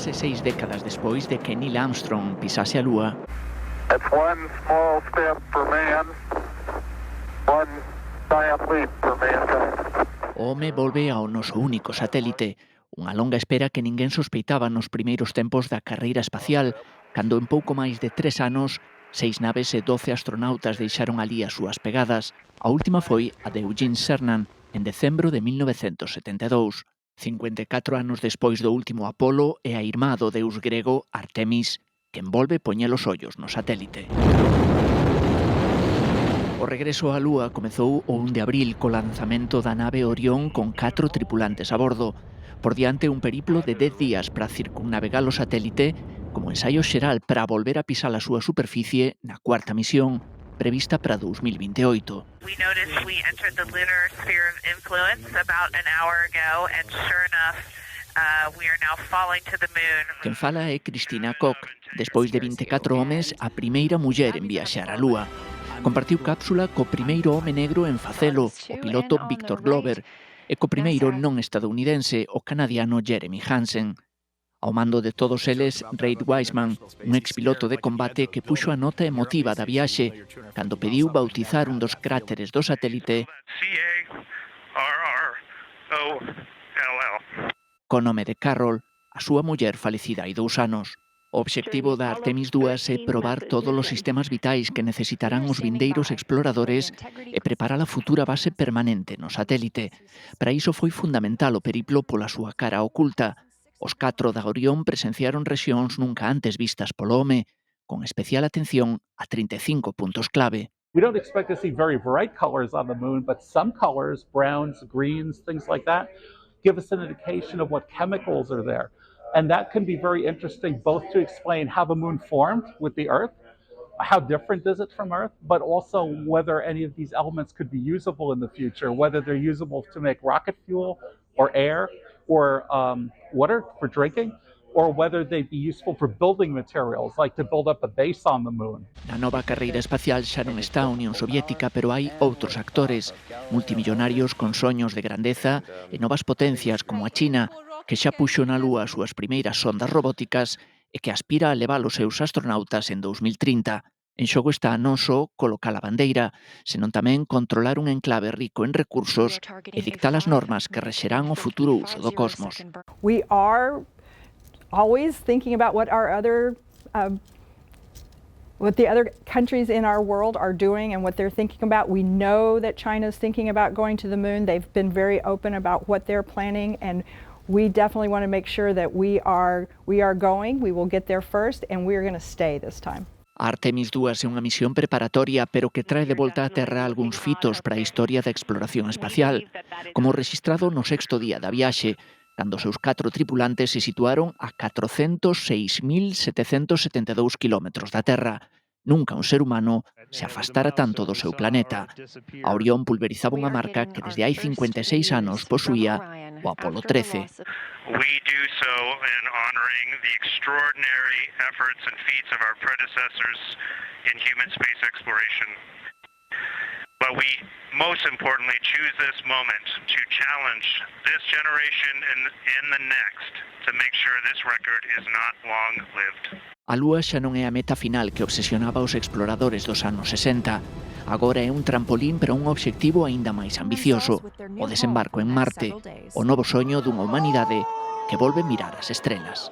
case 6 décadas despois de que Neil Armstrong pisase a Lúa, It's one small step for man, one giant leap for mankind. o home volve ao noso único satélite, unha longa espera que ninguén sospeitaba nos primeiros tempos da carreira espacial, cando en pouco máis de 3 anos, 6 naves e 12 astronautas deixaron alí as súas pegadas. A última foi a de Eugene Cernan, en decembro de 1972. 54 anos despois do último Apolo e a irmá do deus grego Artemis, que envolve poñer os ollos no satélite. O regreso á Lúa comezou o 1 de abril co lanzamento da nave Orión con 4 tripulantes a bordo. Por diante un periplo de 10 días para circunnavegar o satélite como ensaio xeral para volver a pisar a súa superficie na cuarta misión, prevista para 2028. We noticed we entered the lunar sphere of influence about an hour ago, and sure enough, we are now falling to the moon. Quen fala é Christina Koch, despois de 24 homes, a primeira muller en viaxar á Lúa. Compartiu cápsula co primeiro home negro en facelo, o piloto Victor Glover, e co primeiro non estadounidense, o canadiano Jeremy Hansen. Ao mando de todos eles, Reid Wiseman, un expiloto de combate que puxo a nota emotiva da viaxe cando pediu bautizar un dos cráteres do satélite co nome de Carol, a súa muller falecida hai 2 anos. O obxectivo da Artemis 2 é probar todos os sistemas vitais que necesitarán os vindeiros exploradores e preparar a futura base permanente no satélite. Para iso foi fundamental o periplo pola súa cara oculta. Os 4 da Orión presenciaron rexións nunca antes vistas polo home, con especial atención a 35 puntos clave. We don't expect to see very bright colors on the moon, but some colors, browns, greens, things like that, give us an indication of what chemicals are there. And that can be very interesting both to explain how the moon formed with the Earth, how different is it from Earth, but also whether any of these elements could be usable in the future, whether they're usable to make rocket fuel or air or water for drinking, or whether they'd be useful for building materials, like to build up a base on the moon. Na nova carreira espacial xa non está a Unión Soviética, pero hai outros actores, multimillonarios con soños de grandeza e novas potencias como a China, que xa puxo na Lúa as súas primeiras sondas robóticas e que aspira a levar os seus astronautas en 2030. En xogo está non só colocar a bandeira, senón tamén controlar un enclave rico en recursos e dictar as normas que rexerán o futuro uso do cosmos. We are always thinking about what the other countries in our world are doing and what they're thinking about. We know that China's thinking about going to the moon. They've been very open about what they're planning, and we definitely want to make sure that we are going. We will get there first, and we are going to stay this time. A Artemis 2 é unha misión preparatoria, pero que trae de volta á Terra algúns fitos para a historia da exploración espacial, como registrado no 6º día da viaxe, cando os seus 4 tripulantes se situaron a 406.772 kilómetros da Terra. Nunca un ser humano se afastara tanto do seu planeta. A Orión pulverizaba unha marca que desde hai 56 anos posuía o Apolo 13. We do so in honoring the extraordinary efforts and feats of our predecessors in human space exploration. But we most importantly choose this moment to challenge this generation and the next to make sure this record is not long-lived. A Lúa xa non é a meta final que obsesionaba os exploradores dos anos 60. Agora é un trampolín para un obxectivo aínda máis ambicioso, o desembarco en Marte, o novo soño dunha humanidade que volve mirar as estrelas.